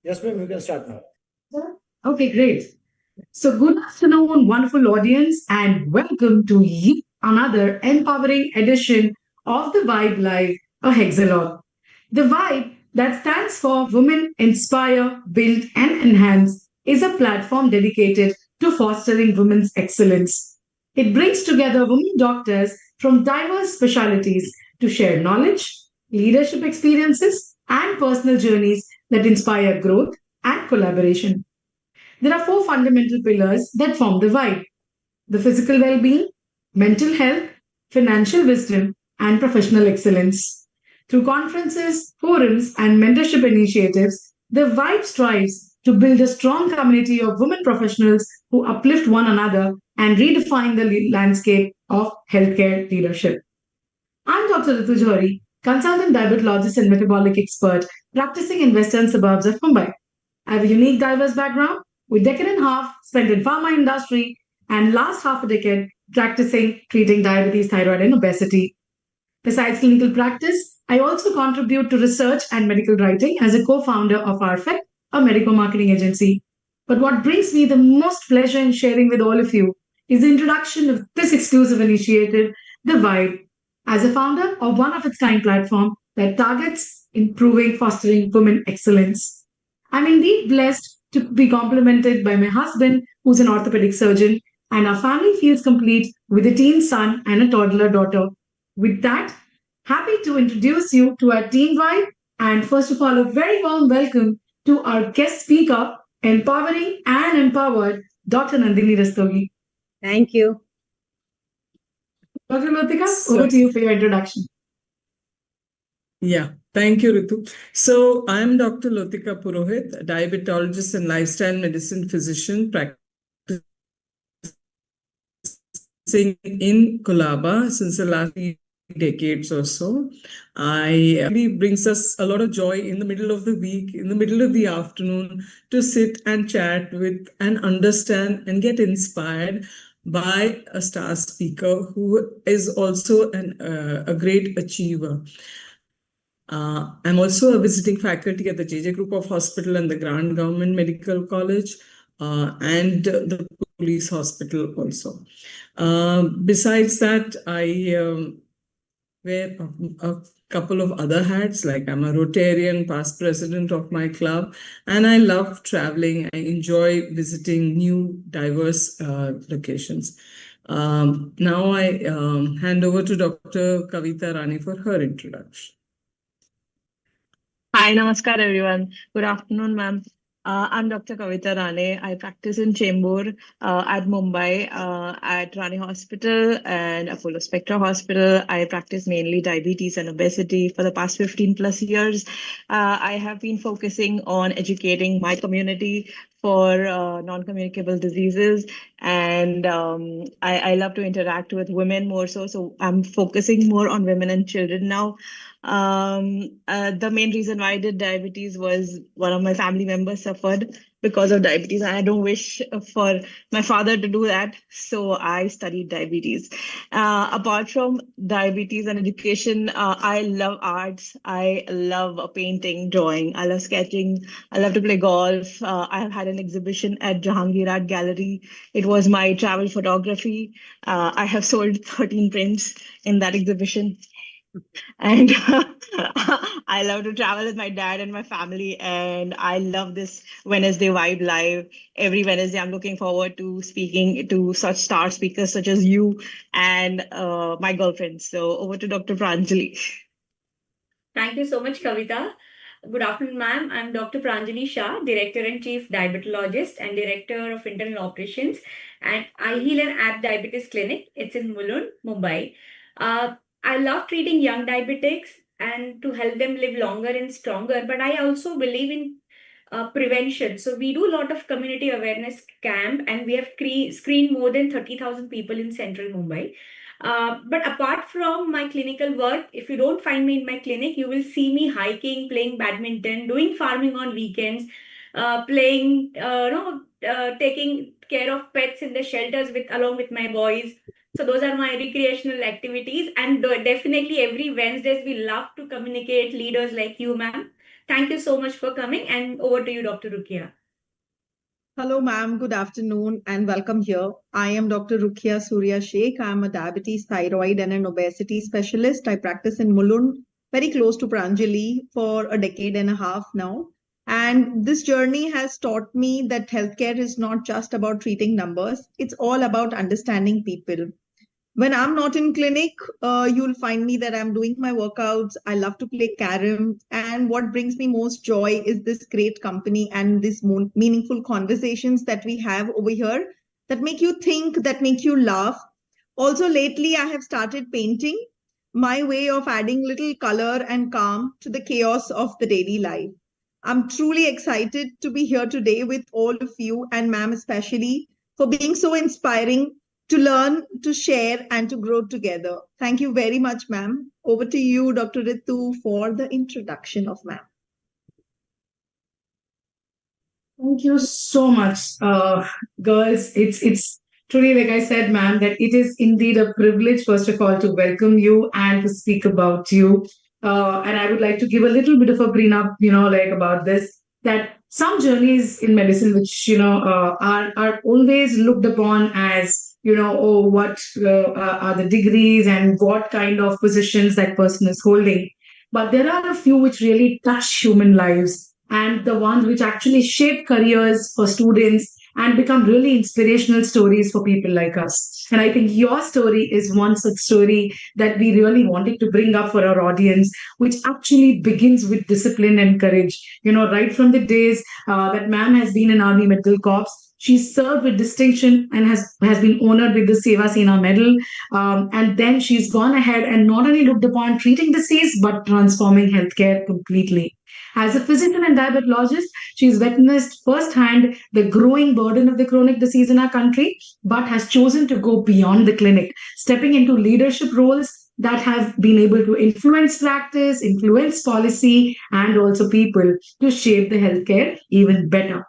Yes, ma'am, you can start now. Okay, great. So, good afternoon, wonderful audience, and welcome to yet another empowering edition of the Vibe Live, a Hexalogue. The Vibe that stands for Women Inspire, Build, and Enhance is a platform dedicated to fostering women's excellence. It brings together women doctors from diverse specialties to share knowledge, leadership experiences, and personal journeys that inspire growth and collaboration. There are four fundamental pillars that form the vibe: the physical well being, mental health, financial wisdom, and professional excellence. Through conferences, forums, and mentorship initiatives, the vibe strives to build a strong community of women professionals who uplift one another and redefine the landscape of healthcare leadership. I'm Dr. Ritu Johari, consultant diabetologist and metabolic expert practicing in western suburbs of Mumbai. I have a unique diverse background with decade and a half spent in pharma industry and last half a decade practicing treating diabetes, thyroid and obesity. Besides clinical practice, I also contribute to research and medical writing as a co-founder of RFEC, a medical marketing agency. But what brings me the most pleasure in sharing with all of you is the introduction of this exclusive initiative, the Vibe, as a founder of one of its kind platform that targets improving fostering women excellence. I'm indeed blessed to be complemented by my husband, who's an orthopedic surgeon, and our family feels complete with a teen son and a toddler daughter. With that, happy to introduce you to our team vibe. And first of all, a very warm welcome to our guest speaker, empowering and empowered Dr. Nandini Rastogi. Thank you. Dr. Lotika, over to you for your introduction. Yeah, thank you, Ritu. So I'm Dr. Lotika Purohit, a diabetologist and lifestyle medicine physician practicing in Colaba since the last decades or so. I really brings us a lot of joy in the middle of the week, in the middle of the afternoon, to sit and chat with and understand and get inspired by a star speaker who is also a great achiever. I'm also a visiting faculty at the JJ Group of Hospital and the Grand Government Medical College and the police hospital also. Besides that, I wear a couple of other hats, like I'm a Rotarian, past president of my club, and I love traveling. I enjoy visiting new, diverse locations. Now I hand over to Dr. Kavita Rane for her introduction. Hi, namaskar everyone. Good afternoon, ma'am. I'm Dr. Kavita Rane. I practice in Chembur at Mumbai at Rani Hospital and Apollo Spectra Hospital. I practice mainly diabetes and obesity for the past 15 plus years. I have been focusing on educating my community for non-communicable diseases, and I love to interact with women more so. So I'm focusing more on women and children now. The main reason why I did diabetes was one of my family members suffered because of diabetes. I don't wish for my father to do that, so I studied diabetes. Apart from diabetes and education, I love arts. I love painting, drawing. I love sketching. I love to play golf. I have had an exhibition at Jahangir Art Gallery. It was my travel photography. I have sold 13 prints in that exhibition. And I love to travel with my dad and my family, and I love this Wednesday Vibe Live. Every Wednesday, I'm looking forward to speaking to such star speakers such as you and my girlfriend. So over to Dr. Pranjali. Thank you so much, Kavita. Good afternoon, ma'am. I'm Dr. Pranjali Shah, Director and Chief Diabetologist and Director of Internal Operations at I Heal and App Diabetes Clinic. It's in Mulund, Mumbai. I love treating young diabetics and to help them live longer and stronger, but I also believe in prevention. So we do a lot of community awareness camp, and we have screened more than 30,000 people in central Mumbai. But apart from my clinical work, if you don't find me in my clinic, you will see me hiking, playing badminton, doing farming on weekends, playing, taking care of pets in the shelters along with my boys. So those are my recreational activities, and definitely every Wednesdays we love to communicate leaders like you, ma'am. Thank you so much for coming, and over to you, Dr. Rukiya. Hello, ma'am. Good afternoon and welcome here. I am Dr. Rukiya Surya Shaikh. I am a diabetes, thyroid, and an obesity specialist. I practice in Mulund, very close to Pranjali, for a decade and a half now. And this journey has taught me that healthcare is not just about treating numbers, it's all about understanding people. When I'm not in clinic, you'll find me that I'm doing my workouts. I love to play carom. And what brings me most joy is this great company and these meaningful conversations that we have over here that make you think, that make you laugh. Also, lately, I have started painting, my way of adding little color and calm to the chaos of the daily life. I'm truly excited to be here today with all of you, and ma'am especially, for being so inspiring to learn, to share, and to grow together. Thank you very much, ma'am. Over to you, Dr. Ritu, for the introduction of ma'am. Thank you so much, girls. It's truly, like I said, ma'am, that it is indeed a privilege, first of all, to welcome you and to speak about you. And I would like to give a little bit of a prenup, like about this, that some journeys in medicine, which are always looked upon as, oh, what are the degrees and what kind of positions that person is holding. But there are a few which really touch human lives, and the ones which actually shape careers for students and become really inspirational stories for people like us. And I think your story is one such story that we really wanted to bring up for our audience, which actually begins with discipline and courage. Right from the days that ma'am has been in Army Medical Corps, she's served with distinction and has been honored with the Seva Sena Medal. And then she's gone ahead and not only looked upon treating disease, but transforming healthcare completely. As a physician and diabetologist, she's witnessed firsthand the growing burden of the chronic disease in our country, but has chosen to go beyond the clinic, stepping into leadership roles that have been able to influence practice, influence policy, and also people to shape the healthcare even better.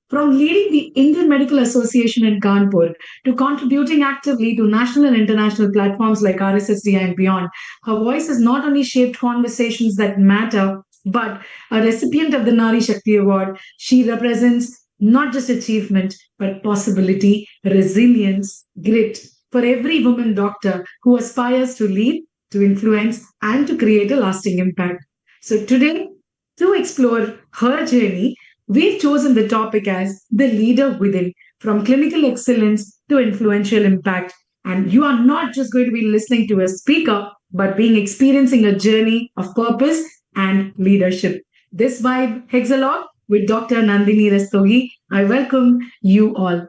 From leading the Indian Medical Association in Kanpur to contributing actively to national and international platforms like RSSDI and beyond, her voice has not only shaped conversations that matter, but a recipient of the Nari Shakti Award, she represents not just achievement, but possibility, resilience, grit for every woman doctor who aspires to lead, to influence, and to create a lasting impact. So today, to explore her journey, we've chosen the topic as the leader within, from clinical excellence to influential impact. And you are not just going to be listening to a speaker, but being experiencing a journey of purpose and leadership. This vibe Hexalogue with Dr. Nandini Rastogi. I welcome you all.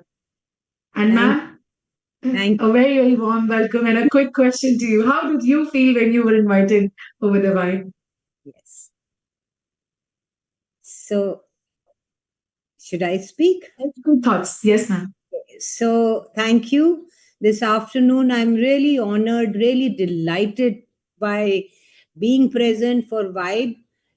And ma'am, a very, very warm welcome and a quick question to you. How did you feel when you were invited over the vibe? Yes. So, should I speak? Good thoughts. Yes, ma'am. So, thank you. This afternoon, I'm really honored, really delighted by being present for WIBE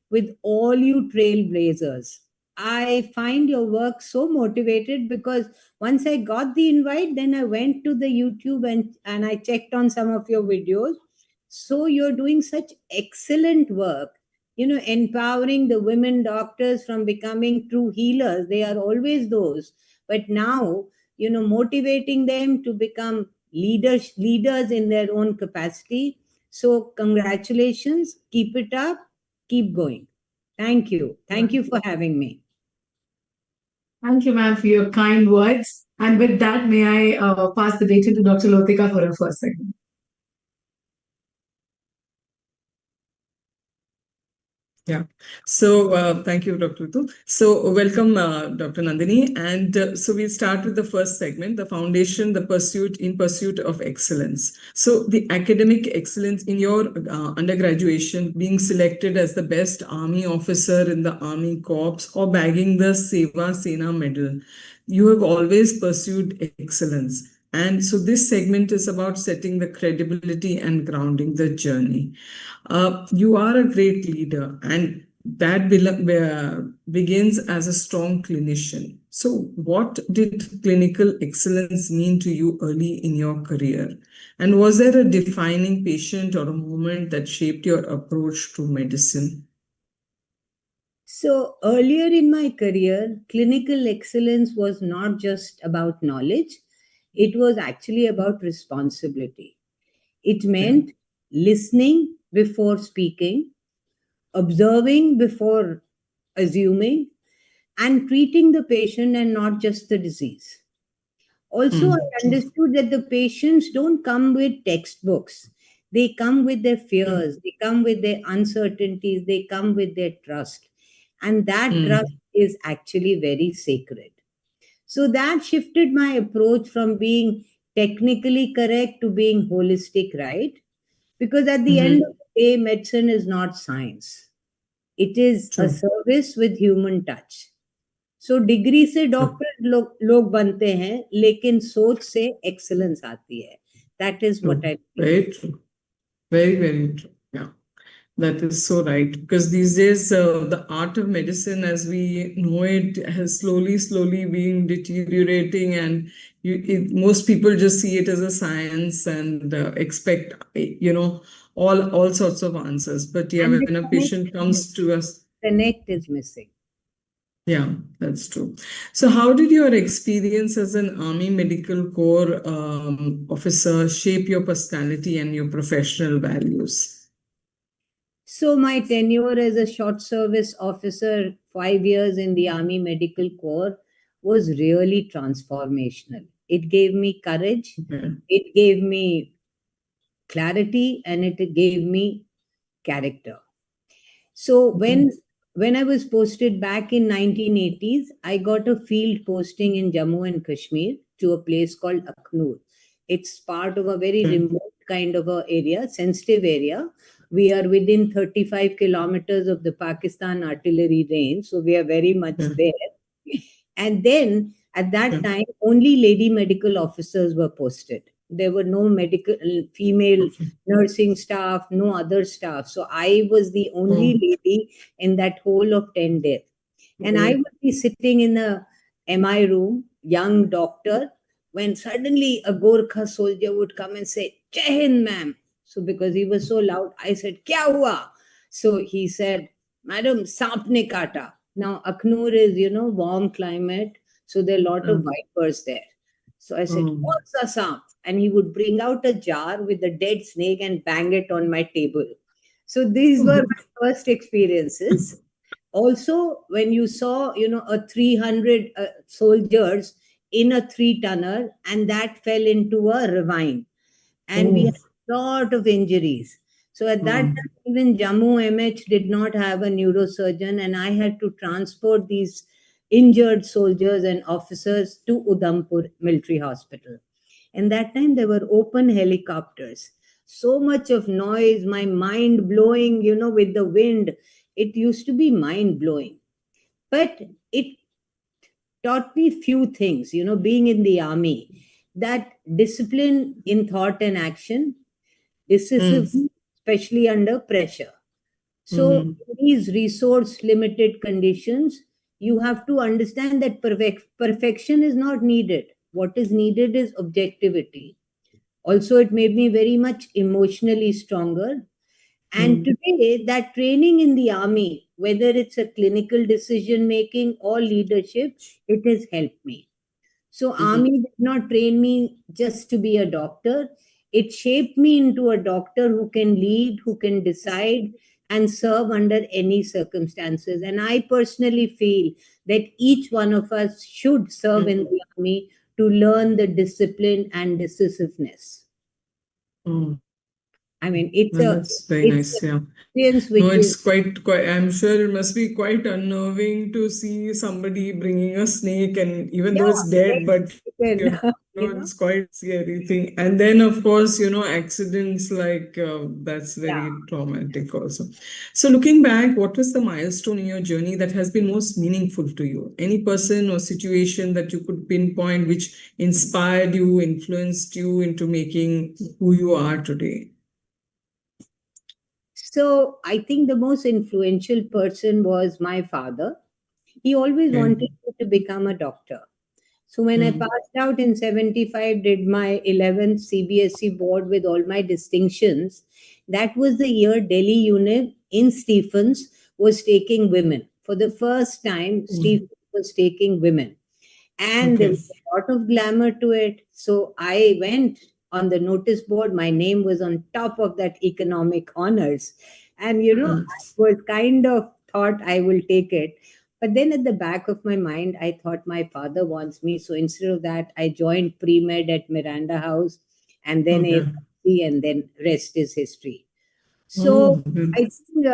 with all you trailblazers. I find your work so motivated because once I got the invite, then I went to the YouTube and I checked on some of your videos. So you're doing such excellent work, empowering the women doctors from becoming true healers. They are always those. But now, motivating them to become leaders in their own capacity. So congratulations, keep it up, keep going. Thank you. Thank you for having me. Thank you, ma'am, for your kind words. And with that, may I pass the baton to Dr. Lotika for her first segment. Yeah. So thank you, Dr. Ritu. So welcome, Dr. Nandini. And so we'll start with the first segment, the foundation, the pursuit of excellence. So the academic excellence in your undergraduation, being selected as the best army officer in the Army Corps or bagging the Seva Sena medal, you have always pursued excellence. And so this segment is about setting the credibility and grounding the journey. You are a great leader, and that begins as a strong clinician. So what did clinical excellence mean to you early in your career? And was there a defining patient or a moment that shaped your approach to medicine? So earlier in my career, clinical excellence was not just about knowledge, it was actually about responsibility. It meant listening before speaking, observing before assuming, and treating the patient and not just the disease. Also, I understood that the patients don't come with textbooks. They come with their fears, they come with their uncertainties, they come with their trust. And that trust is actually very sacred. So that shifted my approach from being technically correct to being holistic, right? Because at the end of the day, medicine is not science. It is a service with human touch. So degree से doctor लोग बनते हैं लेकिन सोच से excellence आती है. That is what I feel. Very true. Very, very true. Yeah, that is so right. Because these days, the art of medicine, as we know it, has slowly been deteriorating, and most people just see it as a science and expect, all sorts of answers. But yeah, And when a patient comes to us, connect is missing. yeah, that's true. So how did your experience as an Army Medical Corps officer shape your personality and your professional values? So my tenure as a short service officer, 5 years in the Army Medical Corps, was really transformational. It gave me courage, it gave me clarity, and it gave me character. So when I was posted back in 1980s, I got a field posting in Jammu and Kashmir to a place called Akhnur. It's part of a very remote kind of a area, sensitive area. We are within 35 kilometers of the Pakistan artillery range, so we are very much there. And then at that time, only lady medical officers were posted. There were no medical female nursing staff, no other staff. So I was the only lady in that whole of 10 days. And I would be sitting in a MI room, young doctor, when suddenly a Gorkha soldier would come and say, "Jai Hind, ma'am." So because he was so loud, I said, "Kya hua?" So he said, "Madam, saap ne kaata." Now, Akhnur is, warm climate. So there are a lot of vipers there. So I said, "What's a saap?" And he would bring out a jar with a dead snake and bang it on my table. So these were my first experiences. Also, when you saw, a 300 soldiers in a 3-tonner, and that fell into a ravine. And we had a lot of injuries. So at that time, even Jammu MH did not have a neurosurgeon, and I had to transport these injured soldiers and officers to Udhampur Military Hospital. And that time there were open helicopters. So much of noise, my mind blowing, with the wind. It used to be mind blowing. But it taught me few things, being in the army, that discipline in thought and action, decisive, especially under pressure. So in these resource limited conditions, you have to understand that perfection is not needed. What is needed is objectivity. Also, it made me very much emotionally stronger. And today, that training in the army, whether it's a clinical decision making or leadership, it has helped me. So, army did not train me just to be a doctor. It shaped me into a doctor who can lead, who can decide, and serve under any circumstances. And I personally feel that each one of us should serve in the army to learn the discipline and decisiveness. I mean, that's very nice. Yeah. No, it's quite. I'm sure it must be quite unnerving to see somebody bringing a snake, and even though it's dead, but it's quite scary thing. And then, of course, accidents like that's very traumatic also. So, looking back, what was the milestone in your journey that has been most meaningful to you? Any person or situation that you could pinpoint which inspired you, influenced you into making who you are today? So I think the most influential person was my father. He always wanted me to become a doctor. So when I passed out in 75, did my 11th CBSE board with all my distinctions, that was the year Delhi unit in Stephens was taking women for the first time, Steve was taking women. And there Okay. was a lot of glamour to it. So I went on the notice board. My name was on top of that economic honors. And, I was kind of thought I will take it. But then at the back of my mind, I thought my father wants me. So instead of that, I joined pre-med at Miranda House and then Okay. AFC, and then rest is history. Oh, So I think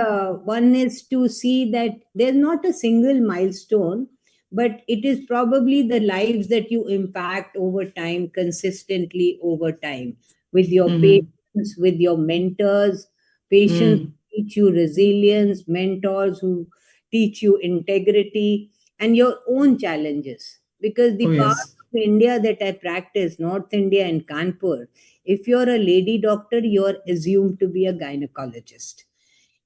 one is to see that there's not a single milestone, but it is probably the lives that you impact over time, consistently over time, with your patients, with your mentors. Patients teach you resilience, mentors who teach you integrity, and your own challenges. Because the oh, part yes. of India that I practice, North India and Kanpur, if you're a lady doctor, you're assumed to be a gynecologist.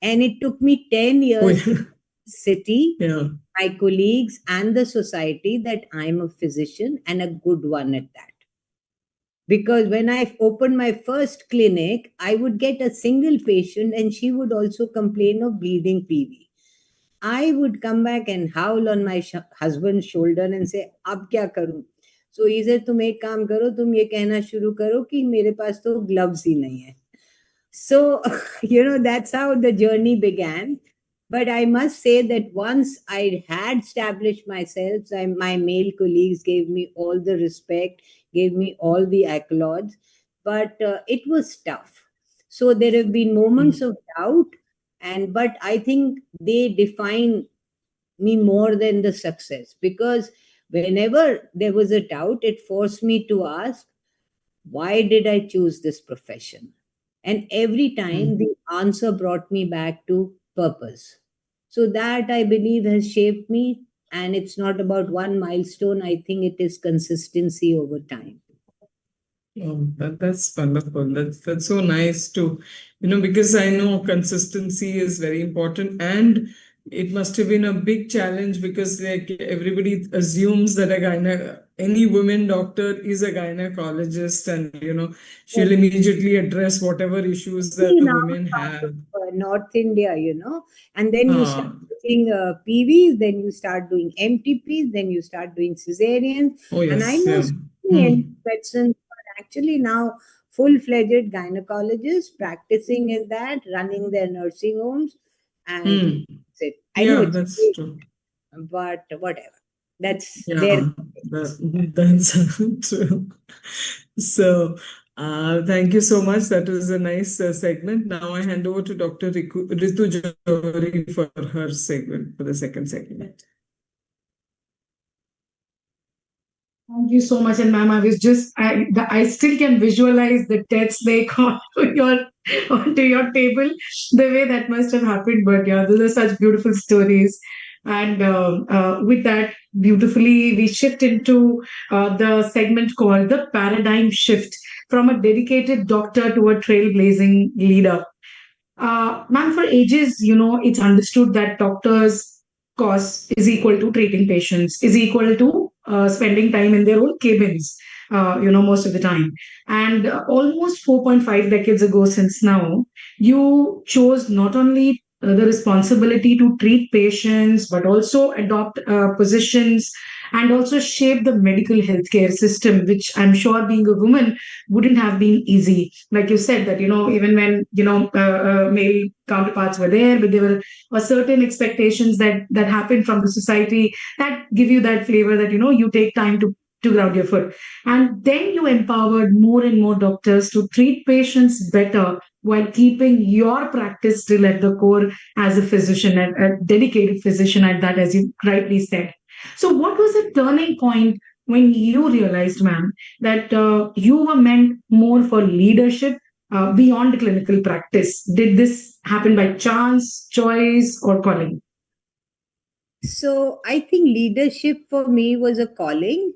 And it took me 10 Oh, years to yeah. city, Yeah. my colleagues, and the society that I'm a physician and a good one at that. Because when I opened my first clinic, I would get a single patient and she would also complain of bleeding PV. I would come back and howl on my husband's shoulder and say, अब क्या करूं? So he said, तुम एक काम करो, तुम ये कहना शुरू करो कि मेरे पास तो gloves ही नहीं है. So, that's how the journey began. But I must say that once I had established myself, my male colleagues gave me all the respect, gave me all the accolades, but it was tough. So there have been moments of doubt, but I think they define me more than the success, because whenever there was a doubt, it forced me to ask, why did I choose this profession? And every time the answer brought me back to purpose. So that, I believe, has shaped me. And it's not about one milestone. I think it is consistency over time. Oh, that's wonderful. That's so nice to, because I know consistency is very important, and it must have been a big challenge because like everybody assumes that any woman doctor is a gynecologist, and she'll immediately address whatever issues that the Now women part have. of North India, and then you start Ah, doing PVs, then you start doing MTPs, then you start doing cesareans. oh And I yes, know yeah. so many medicines are actually now full-fledged gynecologists practicing in that, running their nursing homes. And that's it. I know Yeah, it's that's big, true. but whatever. That's their. Yeah, that's true. So, thank you so much. That was a nice segment. Now I hand over to Dr. Ritu Johari for her segment, for the second segment. Thank you so much. And ma'am, I still can visualize the text they got onto your table, the way that must have happened. But yeah, those are such beautiful stories. And with that, beautifully, we shift into the segment called the paradigm shift, from a dedicated doctor to a trailblazing leader. Ma'am, for ages, it's understood that doctors' cost is equal to treating patients, is equal to spending time in their own cabins, most of the time. And almost 4.5 decades ago, since now, you chose not only the responsibility to treat patients, but also adopt positions and also shape the medical healthcare system, which I'm sure, being a woman, wouldn't have been easy. Like you said, that even when male counterparts were there, but there were certain expectations that happened from the society that give you that flavor that you take time to ground your foot. And then you empowered more and more doctors to treat patients better while keeping your practice still at the core as a physician, a dedicated physician at that, as you rightly said. So what was the turning point when you realized, ma'am, that you were meant more for leadership beyond clinical practice? Did this happen by chance, choice, or calling? So I think leadership for me was a calling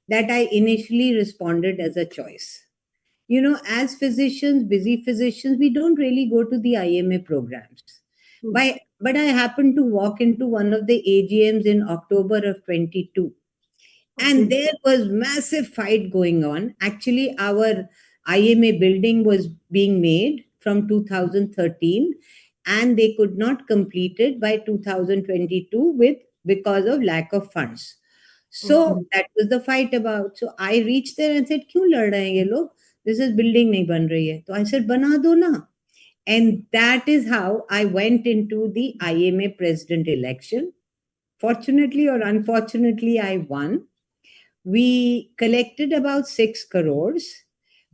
that I initially responded as a choice. As physicians, busy physicians, we don't really go to the IMA programs. But I happened to walk into one of the AGMs in October of 22. And there was massive fight going on. Actually, our IMA building was being made from 2013. and they could not complete it by 2022 because of lack of funds. So that was the fight about. So I reached there and said, "क्यों लड़ रहे हैं ये लोग? This is building नहीं बन रही है." तो I said, "बना दो ना." And that is how I went into the IMA president election. Fortunately or unfortunately, I won. We collected about 6 crores.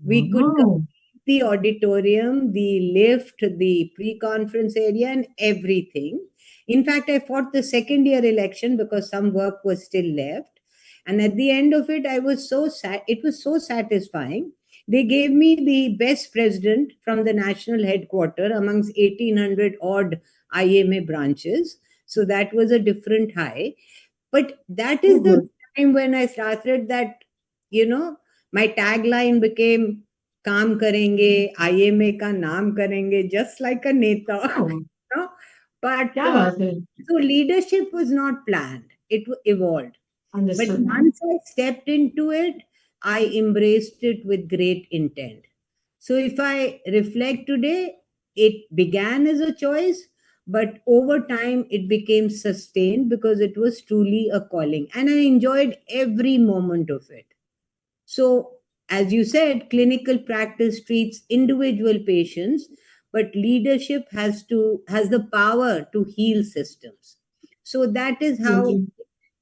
We could complete the auditorium, the lift, the pre-conference area, and everything. In fact, I fought the second year election because some work was still left. And at the end of it, I was so sad. It was so satisfying. They gave me the best president from the national headquarters amongst 1800 odd IMA branches. So that was a different high. But that is the time when I started that, my tagline became काम करेंगे, IMA का नाम करेंगे, just like a neta. But so leadership was not planned. It evolved. But once I stepped into it, I embraced it with great intent. So if I reflect today, it began as a choice, but over time it became sustained because it was truly a calling. And I enjoyed every moment of it. So, as you said, clinical practice treats individual patients, but leadership has the power to heal systems. So that is how it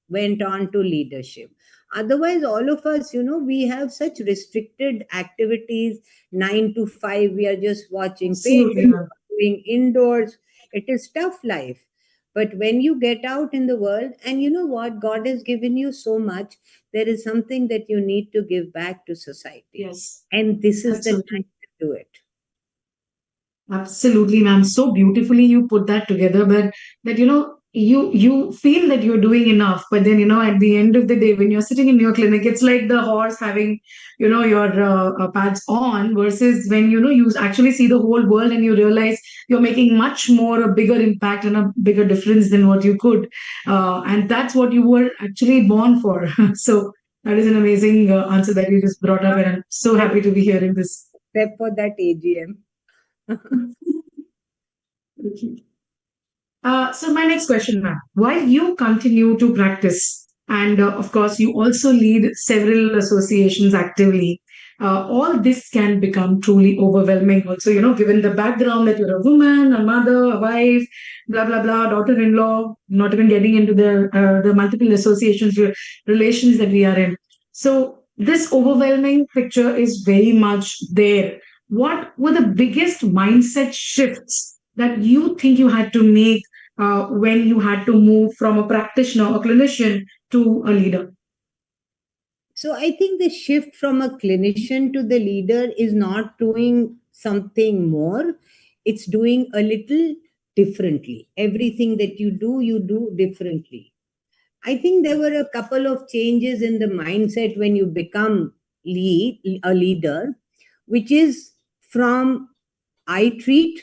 went on to leadership. Otherwise, all of us, we have such restricted activities, 9 to 5, we are just watching patients, doing indoors. It is tough life. But when you get out in the world, and you know what, God has given you so much, there is something that you need to give back to society. Yes. And this is the time to do it. Absolutely, ma'am. So beautifully you put that together, but that, you feel that you're doing enough, but then, at the end of the day, when you're sitting in your clinic, it's like the horse having, your pads on versus when, you actually see the whole world and you realize you're making much more, a bigger impact and a bigger difference than what you could. And that's what you were actually born for. So that is an amazing answer that you just brought up. And I'm so happy to be hearing this. Except for that AGM. So my next question, ma'am. While you continue to practice, and of course you also lead several associations actively, all this can become truly overwhelming. Also, given the background that you're a woman, a mother, a wife, blah blah blah, daughter-in-law, not even getting into the multiple associations relations that we are in. So this overwhelming picture is very much there. What were the biggest mindset shifts that you think you had to make when you had to move from a practitioner, a clinician, to a leader? So I think the shift from a clinician to the leader is not doing something more. It's doing a little differently. Everything that you do differently. I think there were a couple of changes in the mindset when you become a leader, which is from I treat,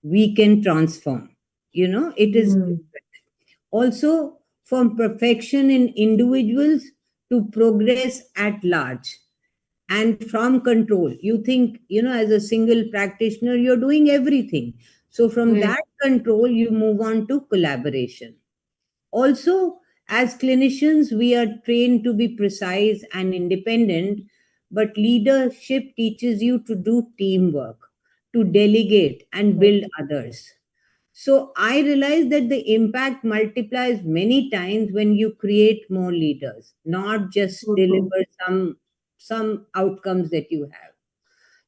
we can transform. It is also from perfection in individuals to progress at large, and from control. You think, as a single practitioner, you're doing everything. So from that control, you move on to collaboration. Also, as clinicians, we are trained to be precise and independent, but leadership teaches you to do teamwork, to delegate and build others. So I realized that the impact multiplies many times when you create more leaders, not just deliver some outcomes that you have.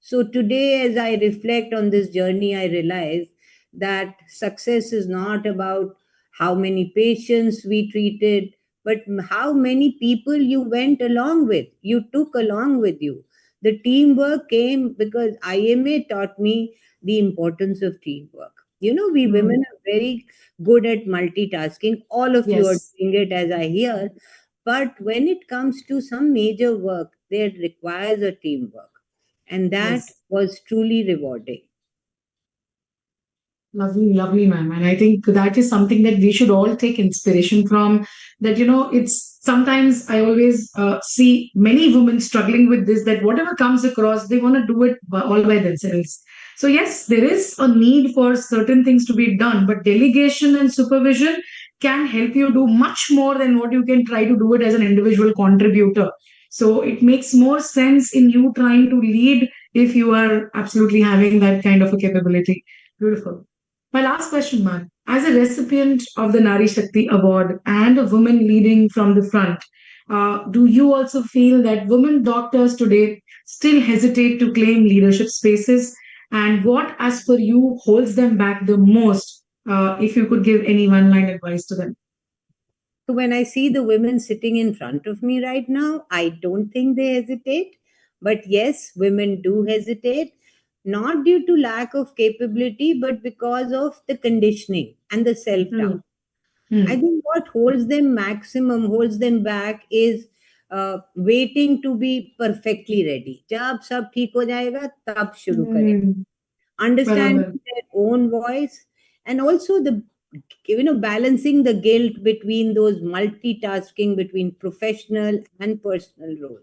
So today, as I reflect on this journey, I realize that success is not about how many patients we treated, but how many people you went along with, you took along with you. The teamwork came because IMA taught me the importance of teamwork. We women are very good at multitasking. All of you are doing it, as I hear. But when it comes to some major work, there requires a teamwork. And that was truly rewarding. Lovely, lovely, ma'am. And I think that is something that we should all take inspiration from. That, it's sometimes I always see many women struggling with this, that whatever comes across, they want to do it all by themselves. So yes, there is a need for certain things to be done, but delegation and supervision can help you do much more than what you can try to do it as an individual contributor. So it makes more sense in you trying to lead if you are absolutely having that kind of a capability. Beautiful. My last question, ma'am. As a recipient of the Nari Shakti Award and a woman leading from the front, do you also feel that women doctors today still hesitate to claim leadership spaces? And what, as per you, holds them back the most? If you could give any one line advice to them. So when I see the women sitting in front of me right now, I don't think they hesitate. But yes, women do hesitate, not due to lack of capability, but because of the conditioning and the self-doubt. I think what holds them back is waiting to be perfectly ready. जब सब ठीक हो जाएगा तब शुरू करें. Understanding their own voice, and also the balancing the guilt between those multitasking between professional and personal role.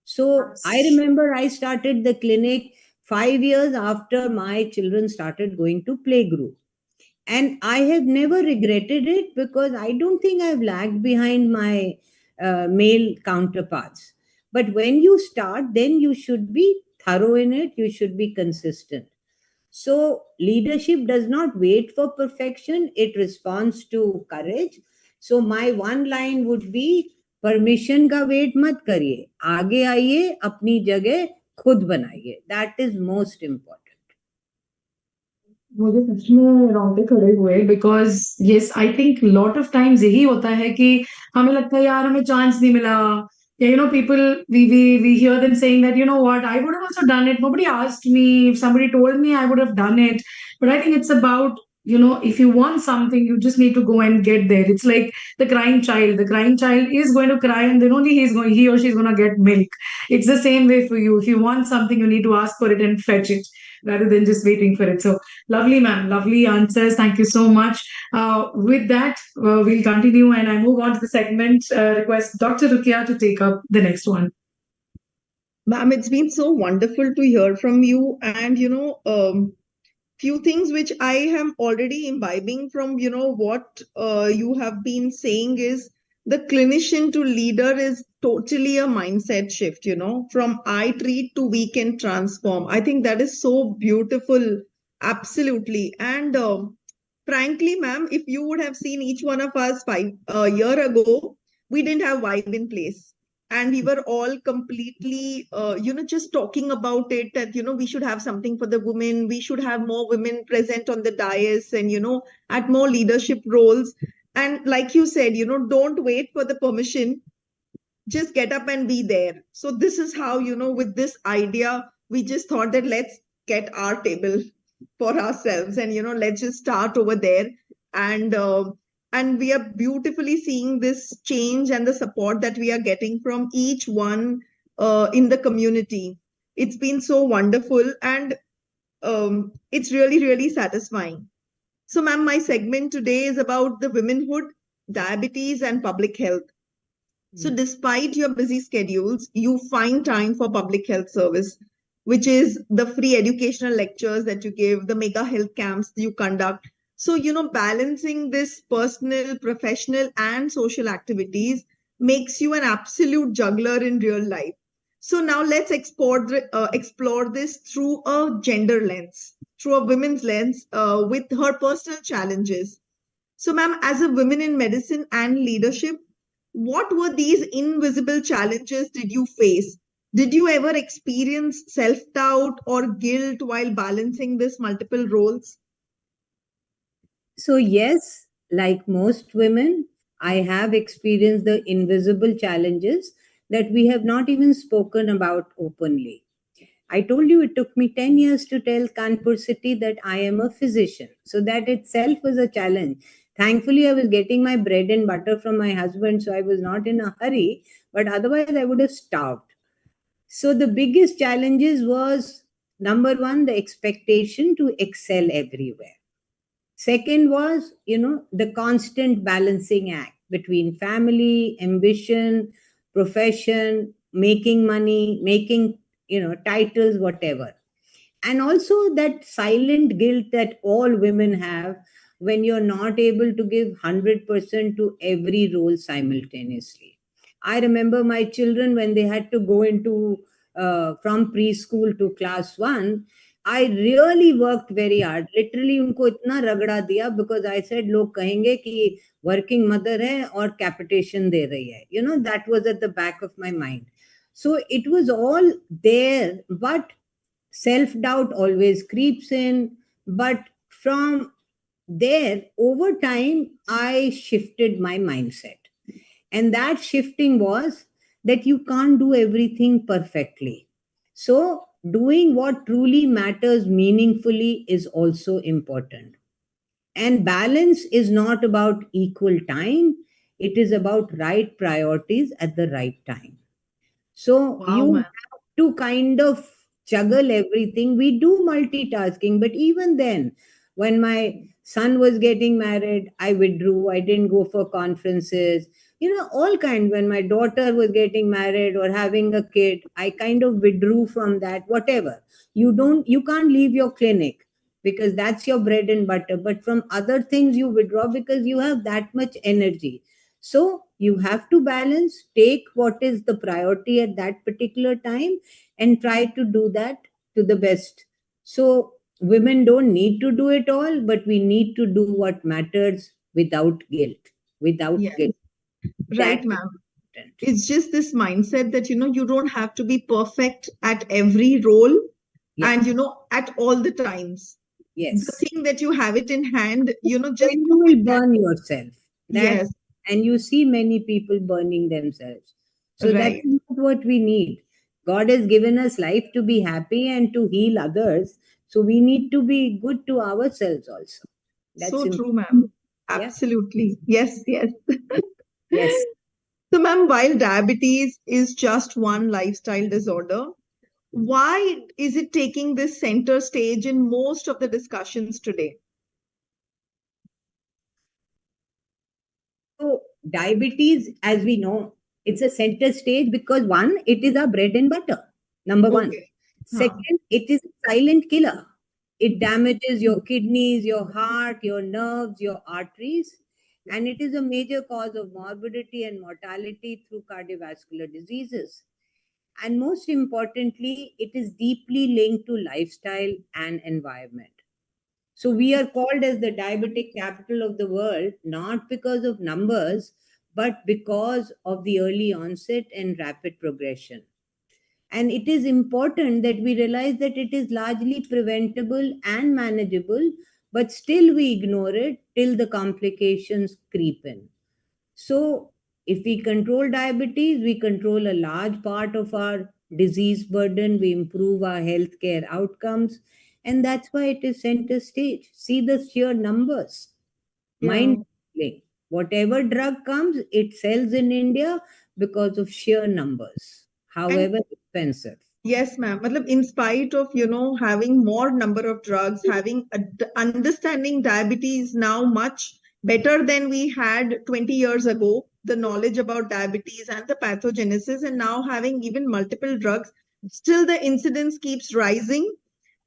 So I remember I started the clinic 5 years after my children started going to playgroup. And I have never regretted it because I don't think I've lagged behind my male counterparts. But when you start, then you should be thorough in it, you should be consistent. So, leadership does not wait for perfection, it responds to courage. So, my one line would be permission का wait मत करिए, आगे आइए, अपनी जगह खुद बनाइए. That is most important. मुझे सच में रोंगटे खड़े हुए because yes I think lot of times यही होता है कि हमें लगता है यार हमें चांस नहीं मिला. You know, people, we hear them saying that, you know what, I would have also done it. Nobody asked me. If somebody told me, I would have done it. But I think it's about, you know, if you want something, you just need to go and get there. It's like the crying child. The crying child is going to cry, and then only he or she is going to get milk. It's the same way for you. If you want something, you need to ask for it and fetch it rather than just waiting for it. So lovely, ma'am. Lovely answers. Thank you so much. With that, we'll continue and I move on to the segment. Request Dr. Rukiya to take up the next one. Ma'am, it's been so wonderful to hear from you. And, few things which I am already imbibing from, what you have been saying is the clinician to leader is totally a mindset shift, from I treat to we can transform. I think that is so beautiful. Absolutely. And frankly, ma'am, if you would have seen each one of us a year ago, we didn't have WIBE in place. And we were all completely, just talking about it that, we should have something for the women. We should have more women present on the dais and, at more leadership roles. And like you said, don't wait for the permission. Just get up and be there. So this is how, with this idea, we just thought that let's get our table for ourselves and, let's just start over there. And we are beautifully seeing this change and the support that we are getting from each one in the community. It's been so wonderful and it's really, really satisfying. So, ma'am, my segment today is about the womenhood, diabetes, and public health. So, despite your busy schedules, you find time for public health service, which is the free educational lectures that you give, the mega health camps you conduct. So, balancing this personal, professional, and social activities makes you an absolute juggler in real life. So now let's explore this through a gender lens, through a women's lens with her personal challenges. So, ma'am, as a woman in medicine and leadership, what were these invisible challenges did you face? Did you ever experience self-doubt or guilt while balancing these multiple roles? So, yes, like most women, I have experienced the invisible challenges that we have not even spoken about openly. I told you it took me 10 years to tell Kanpur city that I am a physician. So that itself was a challenge. Thankfully, I was getting my bread and butter from my husband, so I was not in a hurry, but otherwise I would have starved. So the biggest challenges was, number one, the expectation to excel everywhere. Second was, the constant balancing act between family, ambition, profession, making money, making, titles, whatever. And also that silent guilt that all women have when you're not able to give 100% to every role simultaneously. I remember my children when they had to go into from preschool to class 1. I really worked very hard. Literally उनको इतना रगड़ा दिया because I said लोग कहेंगे कि working mother है और capitation दे रही है. You know, that was at the back of my mind. So it was all there, but self-doubt always creeps in. But from there, over time, I shifted my mindset. And that shifting was that you can't do everything perfectly. So doing what truly matters meaningfully is also important. And balance is not about equal time. It is about right priorities at the right time. So Wow, you ma'am. have to kind of juggle everything. We do multitasking, but even then, when my son was getting married, I withdrew. I didn't go for conferences. You know, all kind. When my daughter was getting married or having a kid, I kind of withdrew from that. Whatever. You can't leave your clinic because that's your bread and butter. But from other things, you withdraw because you have that much energy. So you have to balance, take what is the priority at that particular time and try to do that to the best. So women don't need to do it all, but we need to do what matters without guilt. Without Yes. guilt. Right, That is ma'am. important. It's just this mindset that, you don't have to be perfect at every role Yeah. and, at all the times. The Yes. thing that you have it in hand, just Then you will burn yourself. That, yes, and you see many people burning themselves. So that's right. not what we need. God has given us life to be happy and to heal others. So we need to be good to ourselves also. That's So true, important. ma'am. Yeah. Absolutely. Yes, yes. Yes. So, ma'am, while diabetes is just one lifestyle disorder, why is it taking this center stage in most of the discussions today? So diabetes, as we know, it's a center stage because one, it is our bread and butter. Number one. Okay. Second, it is a silent killer. It damages your kidneys, your heart, your nerves, your arteries, and it is a major cause of morbidity and mortality through cardiovascular diseases. And most importantly, it is deeply linked to lifestyle and environment. So we are called as the diabetic capital of the world, not because of numbers, but because of the early onset and rapid progression. And it is important that we realize that it is largely preventable and manageable, but still we ignore it till the complications creep in. So, if we control diabetes, we control a large part of our disease burden, we improve our healthcare outcomes, and that's why it is center stage. See the sheer numbers. Yeah. Mind-boggling. Whatever drug comes, it sells in India because of sheer numbers, however expensive. Yes, ma'am. Matlab, in spite of, having more number of drugs, having understanding diabetes now much better than we had 20 years ago, the knowledge about diabetes and the pathogenesis, and now having even multiple drugs, still the incidence keeps rising.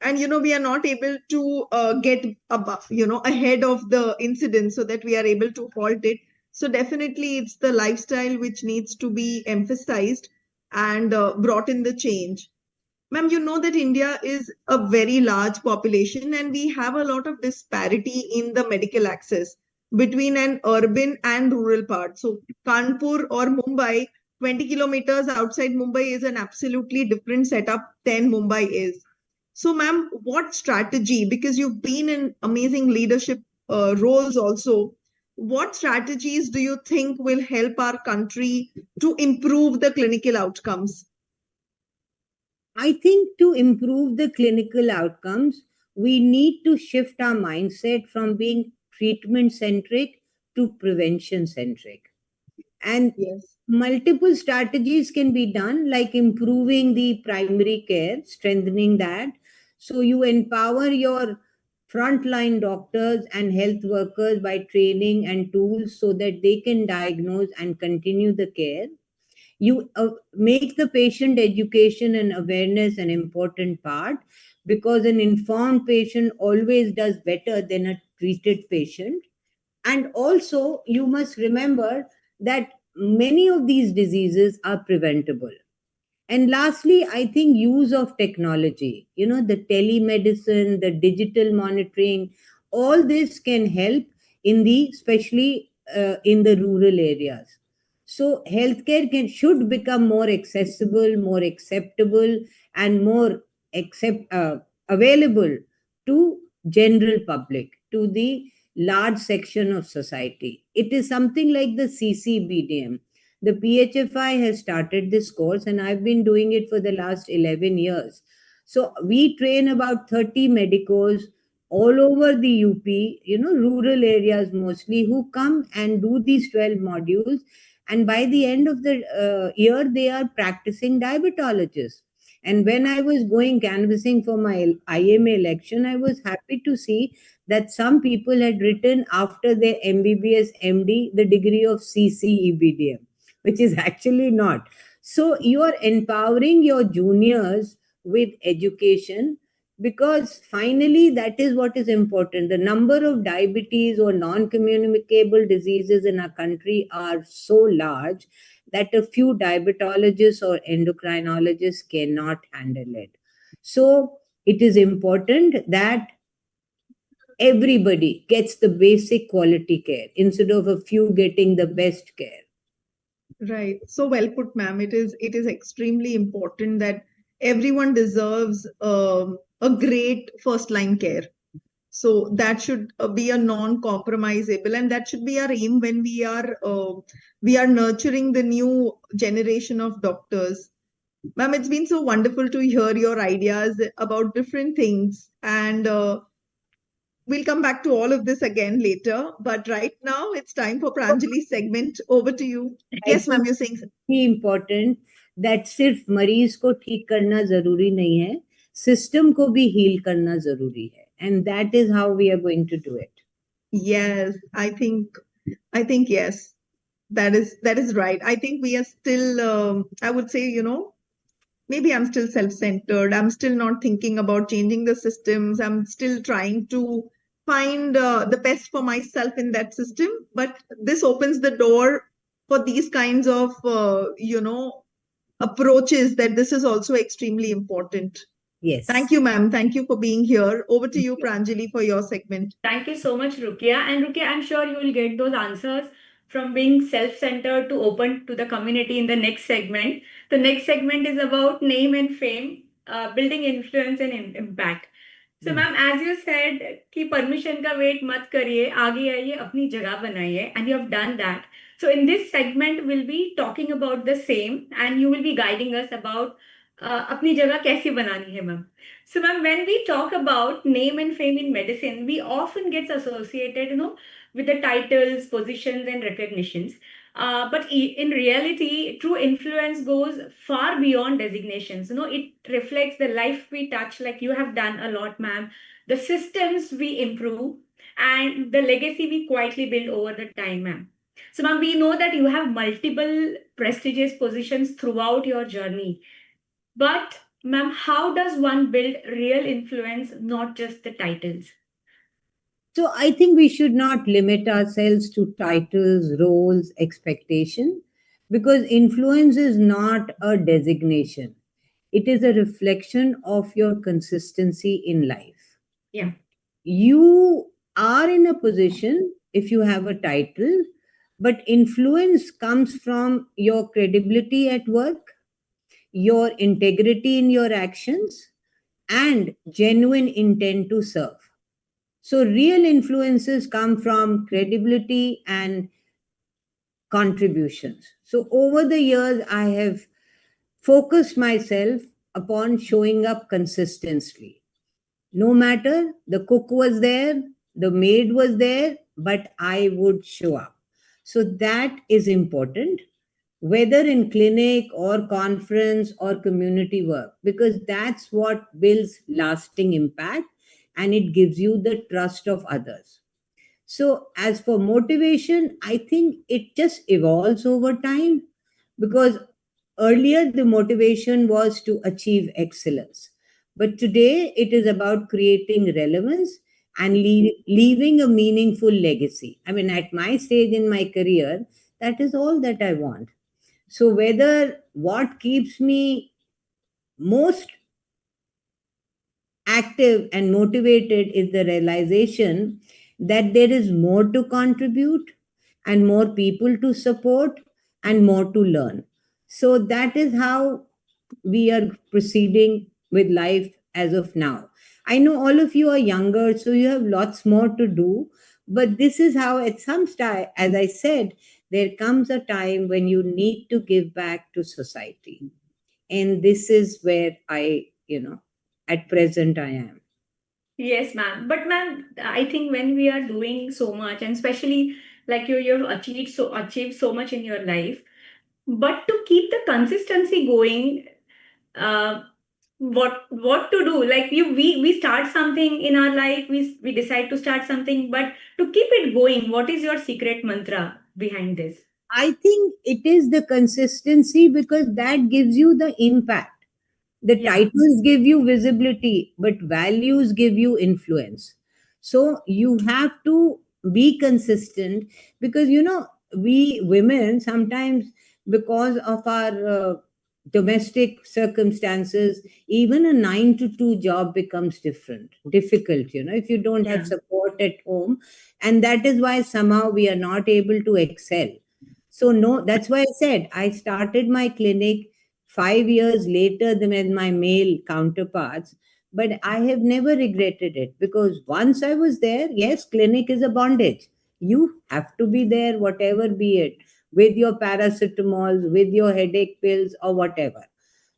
And, we are not able to get above, ahead of the incidence so that we are able to halt it. So definitely it's the lifestyle which needs to be emphasized and brought in the change. Ma'am, you know that India is a very large population and we have a lot of disparity in the medical access between an urban and rural part. So Kanpur or Mumbai, 20 kilometers outside Mumbai is an absolutely different setup than Mumbai is. So ma'am, what strategy, because you've been in amazing leadership roles also, what strategies do you think will help our country to improve the clinical outcomes? I think to improve the clinical outcomes, we need to shift our mindset from being treatment centric to prevention centric. And Yes. multiple strategies can be done, like improving the primary care, strengthening that. So you empower your frontline doctors and health workers by training and tools so that they can diagnose and continue the care. You make the patient education and awareness an important part because an informed patient always does better than a treated patient. And also, you must remember that many of these diseases are preventable. And lastly, I think use of technology, the telemedicine, the digital monitoring, all this can help especially in the rural areas. So healthcare should become more accessible, more acceptable, and more available to general public, to the large section of society. It is something like the CCBDM. The PHFI has started this course, and I've been doing it for the last 11 years. So we train about 30 medicos all over the UP, rural areas mostly, who come and do these 12 modules. And by the end of the year, they are practicing diabetologists. And when I was going canvassing for my IMA election, I was happy to see that some people had written after their MBBS MD the degree of CCEBDM, which is actually not. So you are empowering your juniors with education, because finally that is what is important. The number of diabetes or non-communicable diseases in our country are so large that a few diabetologists or endocrinologists cannot handle it. So it is important that everybody gets the basic quality care instead of a few getting the best care. Right. So well put, ma'am. It is extremely important that everyone deserves a great first line care. So that should be a non-compromisable, and that should be our aim when we are nurturing the new generation of doctors. Ma'am, it's been so wonderful to hear your ideas about different things, and we'll come back to all of this again later. But right now, it's time for Pranjali's segment. Over to you. Yes, ma'am, you're saying something. Important that सिर्फ मरीज को ठीक करना जरूरी नहीं है, system को भी हील करना जरूरी है, and that is how we are going to do it. Yes, I think yes, that is right. I think we are still, I would say, maybe I'm still self-centered. I'm still not thinking about changing the systems. I'm still trying to find the best for myself in that system. But this opens the door for these kinds of, approaches, that this is also extremely important. Yes. Thank you, ma'am. Thank you for being here. Over to you, Pranjali, for your segment. Thank you so much, Rukiya. And Rukiya, I'm sure you will get those answers from being self-centered to open to the community in the next segment. The next segment is about name and fame, building influence and impact. So, ma'am, as you said, कि permission का wait मत करिए, आगे आइए, अपनी जगह बनाइए, and you have done that. So, in this segment, we'll be talking about the same, and you will be guiding us about अपनी जगह कैसे बनानी है, ma'am. So, ma'am, when we talk about name and fame in medicine, we often get associated, with the titles, positions, and recognitions. But in reality, true influence goes far beyond designations. It reflects the life we touch, like you have done a lot, ma'am, the systems we improve, and the legacy we quietly build over the time, ma'am. So, ma'am, we know that you have multiple prestigious positions throughout your journey. But, ma'am, how does one build real influence, not just the titles? So I think we should not limit ourselves to titles, roles, expectation, because influence is not a designation. It is a reflection of your consistency in life. Yeah. You are in a position if you have a title, but influence comes from your credibility at work, your integrity in your actions, and genuine intent to serve. So real influences come from credibility and contributions. So over the years, I have focused myself upon showing up consistently. No matter the cook was there, the maid was there, but I would show up. So that is important, whether in clinic or conference or community work, because that's what builds lasting impact and it gives you the trust of others. So as for motivation, I think it just evolves over time, because earlier the motivation was to achieve excellence. But today it is about creating relevance and leaving a meaningful legacy. I mean, at my stage in my career, that is all that I want. So whether what keeps me most active and motivated is the realization that there is more to contribute and more people to support and more to learn. So that is how we are proceeding with life as of now. I know all of you are younger, so you have lots more to do, but this is how at some time, as I said, there comes a time when you need to give back to society. And this is where at present I am. Yes, ma'am. But ma'am, I think when we are doing so much, and especially like you've achieved so much in your life, but to keep the consistency going, uh, what to do? Like we start something in our life, we decide to start something, but to keep it going, what is your secret mantra behind this? I think it is the consistency because that gives you the impact. The Yeah. titles give you visibility, but values give you influence. So you have to be consistent because, we women sometimes, because of our domestic circumstances, even a 9 to 2 job becomes difficult, if you don't have Yeah. support at home. And that is why somehow we are not able to excel. So, no, that's why I said I started my clinic 5 years later than my male counterparts. But I have never regretted it because once I was there, yes, clinic is a bondage. You have to be there, whatever be it, with your paracetamols, with your headache pills, or whatever.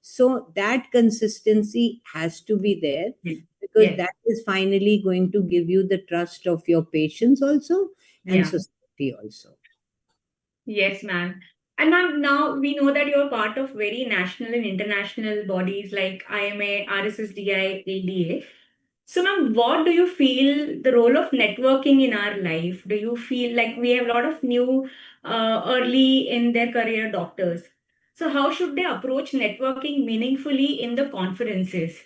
So that consistency has to be there because Yes. that is finally going to give you the trust of your patients also and Yeah. society also. Yes, ma'am. And ma'am, now we know that you're part of very national and international bodies like IMA, RSSDI, ADA. So, ma'am, what do you feel the role of networking in our life? Do you feel like we have a lot of new, early in their career doctors? So, how should they approach networking meaningfully in the conferences?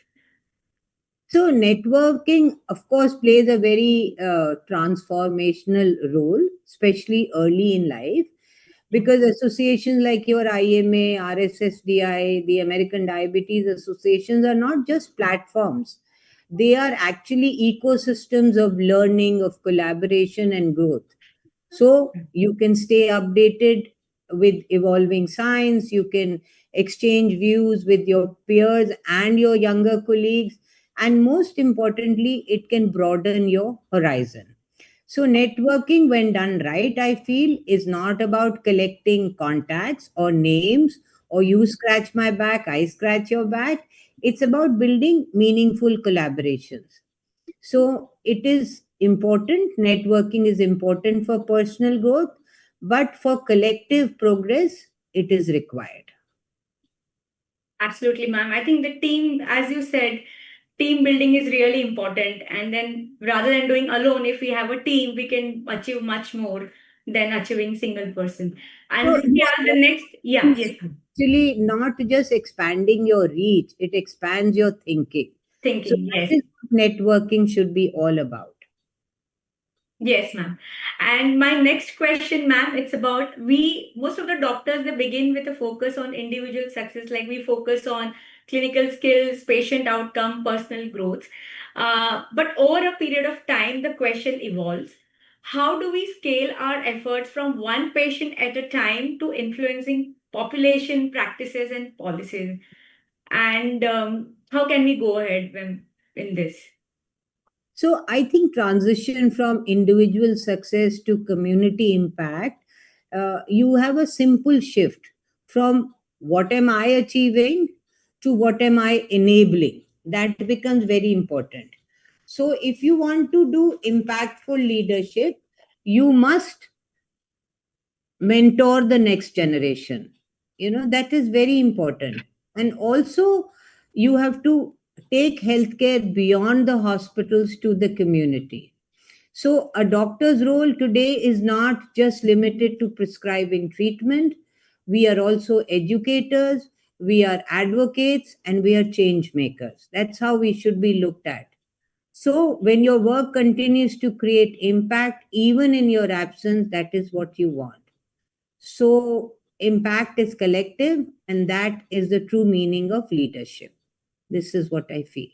So, networking, of course, plays a very transformational role, especially early in life, because associations like your IMA, RSSDI, the American Diabetes Associations are not just platforms. They are actually ecosystems of learning, of collaboration, and growth. So you can stay updated with evolving science, you can exchange views with your peers and your younger colleagues, and most importantly, it can broaden your horizon. So, networking, when done right, I feel, is not about collecting contacts or names or you scratch my back, I scratch your back. It's about building meaningful collaborations. So it is important, networking is important for personal growth, but for collective progress, it is required. Absolutely, ma'am. I think the team, as you said, team building is really important. And then rather than doing alone, if we have a team, we can achieve much more than achieving single person. So And yeah, the next, yeah, it's yes, actually not just expanding your reach, it expands your thinking. So thinking, that yes. is what networking should be all about. Yes, ma'am. And my next question, ma'am, it's about most of the doctors, they begin with a focus on individual success, like we focus on clinical skills, patient outcome, personal growth. But over a period of time, the question evolves. How do we scale our efforts from one patient at a time to influencing population practices and policies? And how can we go ahead in this? So I think transition from individual success to community impact, you have a simple shift from what am I achieving to what am I enabling. That becomes very important. So if you want to do impactful leadership, you must mentor the next generation. That is very important. And also, you have to take healthcare beyond the hospitals to the community. So, a doctor's role today is not just limited to prescribing treatment. We are also educators, we are advocates, and we are change makers. That's how we should be looked at. So when your work continues to create impact, even in your absence, that is what you want. So impact is collective, and that is the true meaning of leadership. This is what I feel.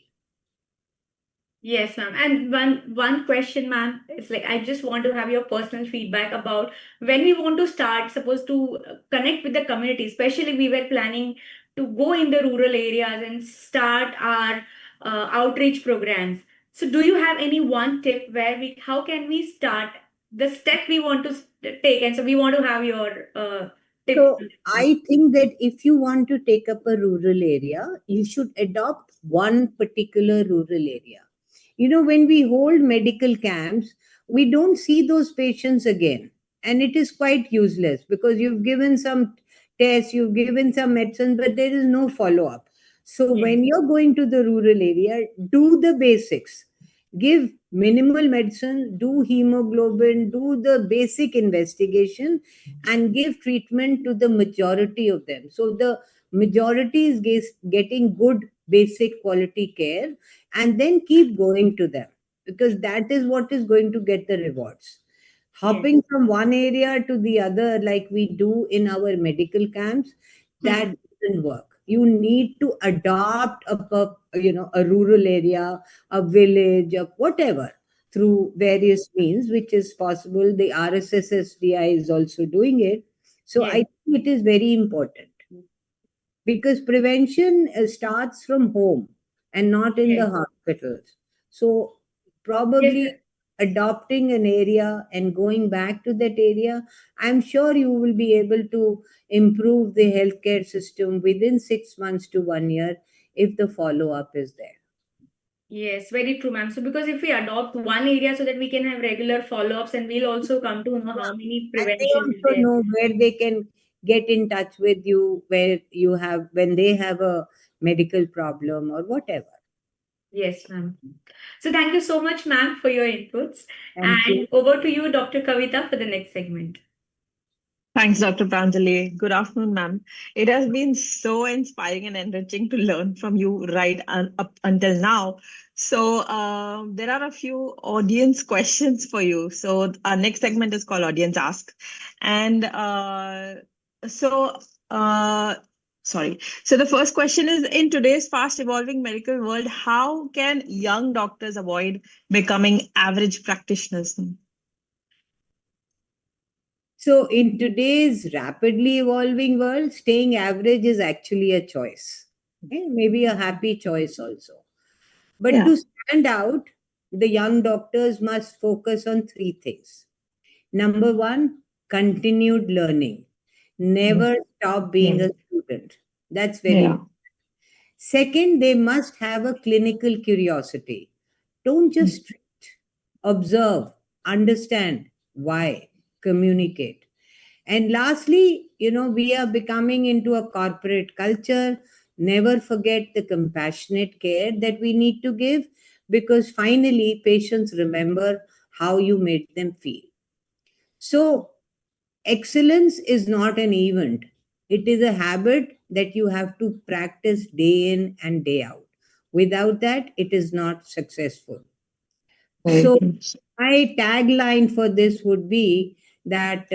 Yes, ma'am. And one question, ma'am, is like I just want to have your personal feedback about when we want to start, suppose to connect with the community, especially we were planning to go in the rural areas and start our outreach programs. So do you have any one tip where how can we start the step we want to take? And so we want to have your tips. So I think that if you want to take up a rural area, you should adopt one particular rural area. You know, when we hold medical camps, we don't see those patients again. And it is quite useless because you've given some tests, you've given some medicine, but there is no follow up. So Yes. when you're going to the rural area, do the basics. Give minimal medicine, do hemoglobin, do the basic investigation, and give treatment to the majority of them. So the majority is getting good basic quality care, and then keep going to them, because that is what is going to get the rewards. Hopping from one area to the other like we do in our medical camps, that doesn't work. You need to adopt a rural area, a village, or whatever, through various means, which is possible. The RSSSDI is also doing it. So Yes. I think it is very important, because prevention starts from home and not in the Yes. hospitals. So Yes. probably adopting an area and going back to that area, I'm sure you will be able to improve the healthcare system within 6 months to 1 year if the follow up is there. Yes, very true, ma'am. So because if we adopt one area so that we can have regular follow-ups, and we'll also come to know how many And they prevention is also there. know where they can get in touch with you, where you have, when they have a medical problem or whatever. Yes, ma'am. So thank you so much, ma'am, for your inputs. Thank you. And over to you, Dr. Kavita, for the next segment. Thanks, Dr. Pranjali. Good afternoon, ma'am. It has been so inspiring and enriching to learn from you up until now. So there are a few audience questions for you. So our next segment is called Audience Ask. And so, sorry. So the first question is, in today's fast evolving medical world, how can young doctors avoid becoming average practitioners? So, in today's rapidly evolving world, staying average is actually a choice, maybe a happy choice also. But Yeah. to stand out, the young doctors must focus on three things. Number one, continued learning. Never stop being a student. That's very Yeah. important. Second, they must have a clinical curiosity. Don't just treat, observe, understand why, communicate. And lastly, we are becoming into a corporate culture. Never forget the compassionate care that we need to give, because finally, patients remember how you made them feel. So, excellence is not an event, it is a habit that you have to practice day in and day out. Without that, it is not successful. So, my tagline for this would be that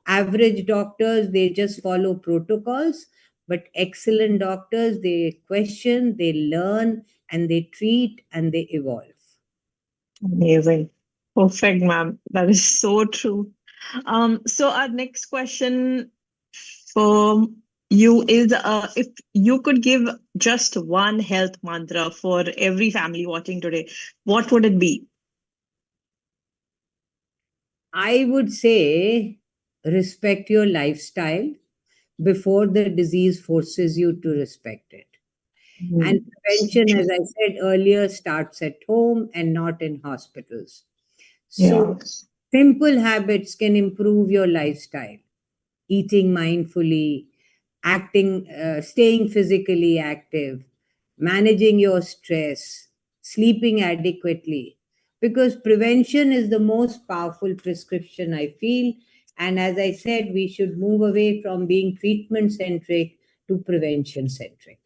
average doctors, they just follow protocols, but excellent doctors, they question, they learn, and they treat, and they evolve. Amazing. Perfect, ma'am. That is so true. So our next question for you is, if you could give just one health mantra for every family watching today, what would it be? I would say respect your lifestyle before the disease forces you to respect it. And prevention, as I said earlier, starts at home and not in hospitals. So, simple habits can improve your lifestyle. Eating mindfully, staying physically active, managing your stress, sleeping adequately. Because prevention is the most powerful prescription, I feel. And as I said, we should move away from being treatment centric to prevention-centric.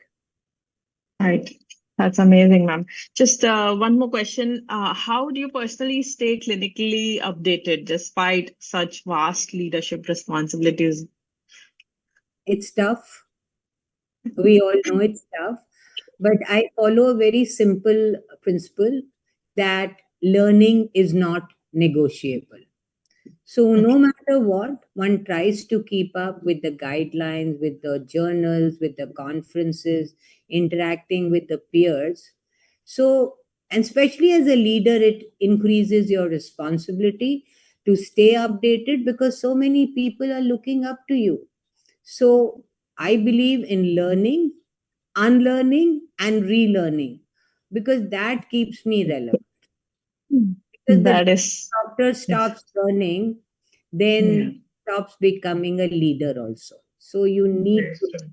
Right. That's amazing, ma'am. Just one more question. How do you personally stay clinically updated despite such vast leadership responsibilities? It's tough. We all know it's tough. But I follow a very simple principle that learning is not negotiable. So, no matter what, one tries to keep up with the guidelines, with the journals, with the conferences, interacting with the peers. So, and especially as a leader, it increases your responsibility to stay updated because so many people are looking up to you. So, I believe in learning, unlearning, and relearning because that keeps me relevant. Because the That is doctor stops learning, then stops becoming a leader also. So you need to.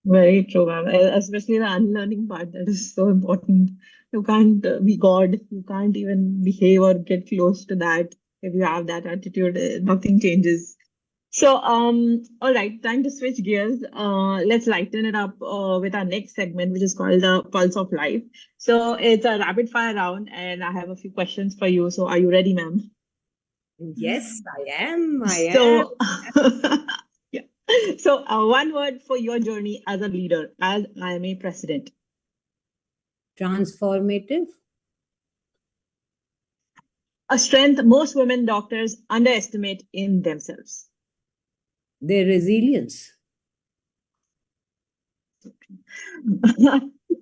very true, ma'am. Especially the unlearning part, that is so important. You can't be God. You can't even behave or get close to that. If you have that attitude, nothing changes. So, all right, time to switch gears. Let's lighten it up with our next segment, which is called the Pulse of Life. So it's a rapid fire round, and I have a few questions for you. So, are you ready, ma'am? Yes, I am. I am. So, yeah. So, one word for your journey as a leader, as IMA president. Transformative. A strength most women doctors underestimate in themselves. Their resilience.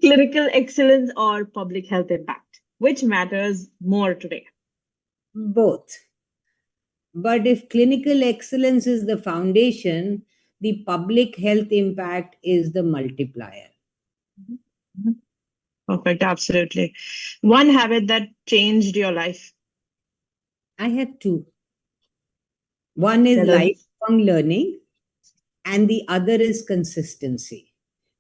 Clinical excellence or public health impact? Which matters more today? Both. But if clinical excellence is the foundation, the public health impact is the multiplier. Perfect, absolutely. One habit that changed your life. I have two. One is lifelong learning, and the other is consistency.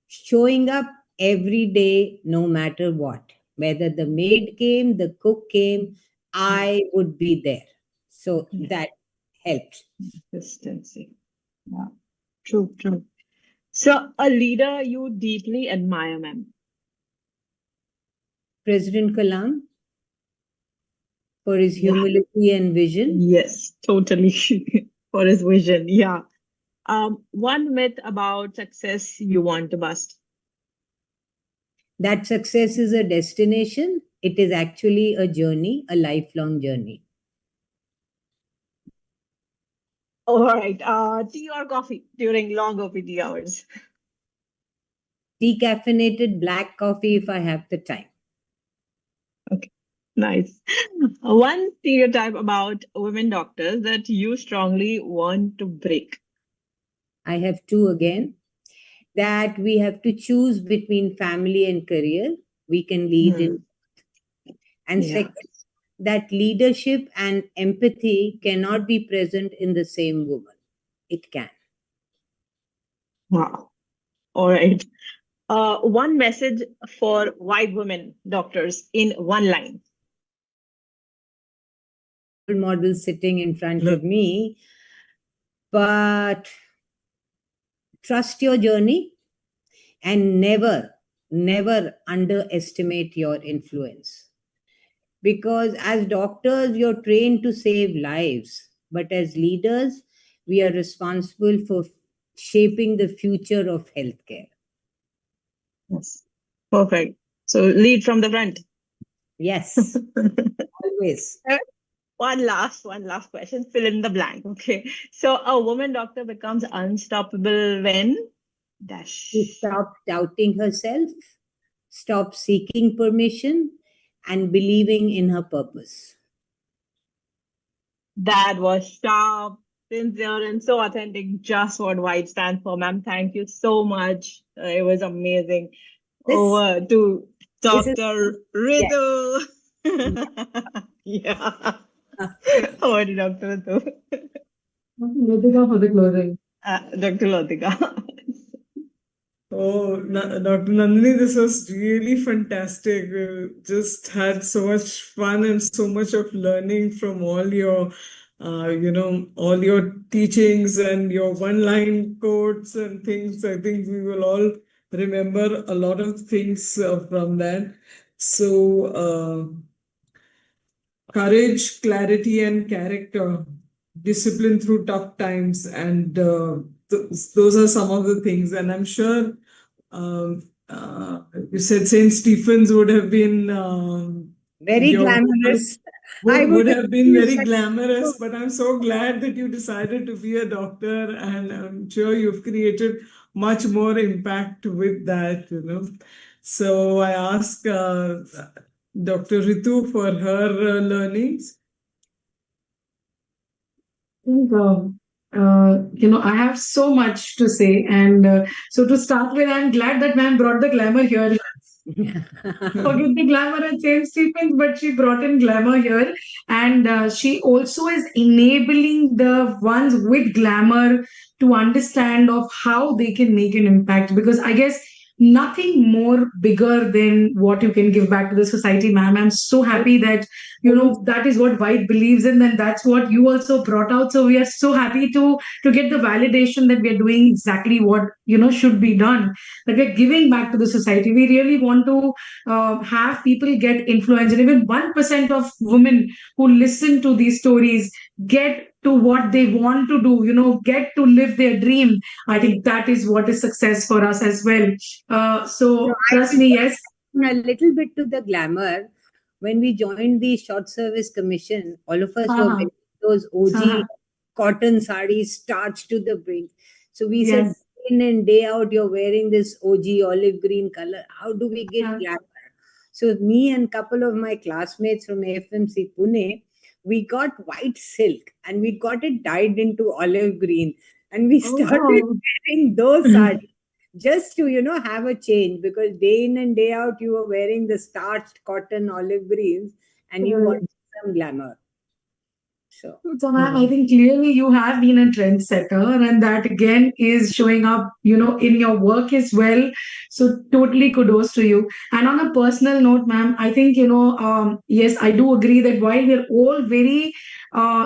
Showing up every day, no matter what. Whether the maid came, the cook came, I would be there. So that helped. Consistency. Yeah. True, true. So, a leader you deeply admire, ma'am. President Kalam, for his humility and vision. Yes, totally. For his vision. Yeah. One myth about success you want to bust. That success is a destination. It is actually a journey, a lifelong journey. All right. Tea or coffee during long OPD hours? Decaffeinated black coffee if I have the time. Okay, nice. One stereotype about women doctors that you strongly want to break. I have two again. That we have to choose between family and career. We can lead in. And second, that leadership and empathy cannot be present in the same woman. It can. Wow. All right. One message for white women doctors in one line. Model sitting in front of me, but trust your journey and never underestimate your influence. Because as doctors, you're trained to save lives, but as leaders, we are responsible for shaping the future of healthcare. Yes. Perfect. So lead from the front. Yes. Always. One last question. Fill in the blank. Okay. So a woman doctor becomes unstoppable when She stops doubting herself, stops seeking permission, and believing in her purpose. That was sharp, sincere, and so authentic. Just what WIBE stands for, ma'am. Thank you so much. It was amazing. Over to Dr. Ritu. Yeah. Over to Dr. Ritu. Lotika for the closing. Dr. Lotika. Oh, Dr. Nandini, this was really fantastic. We just had so much fun and so much of learning from all your all your teachings and your one-line quotes and things. I think we will all remember a lot of things from that. So, courage, clarity, and character, discipline through tough times, and those are some of the things. And I'm sure you said Saint Stephen's would have been Very glamorous. would have been very glamorous, but I'm so glad that you decided to be a doctor, and I'm sure you've created much more impact with that, So I ask Dr. Ritu for her learnings. I think, I have so much to say. And so to start with, I'm glad that ma'am brought the glamour here. Forget the glamour at St. Stephen's, but she brought in glamour here. And she also is enabling the ones with glamour to understand of how they can make an impact. Because I guess nothing more bigger than what you can give back to the society, ma'am. I'm so happy that, that is what WIBE believes in, and that's what you also brought out. So we are so happy to get the validation that we are doing exactly what, should be done, that we're giving back to the society. We really want to have people get influenced. And even 1% of women who listen to these stories get to what they want to do, get to live their dream. I think that is what is success for us as well. So trust me, yes. A little bit to the glamour. When we joined the Short Service Commission, all of us were wearing those OG cotton sarees starched to the brink. So we said, day in and day out, you're wearing this OG olive green color. How do we get glamour? So me and a couple of my classmates from AFMC Pune, we got white silk and we got it dyed into olive green. And we started wearing those sarees just to, have a change, because day in and day out, you were wearing the starched cotton olive greens and you wanted some glamour. So ma'am, I think clearly you have been a trendsetter, and that again is showing up, in your work as well. So totally kudos to you. And on a personal note, ma'am, I think, yes, I do agree that while we're all very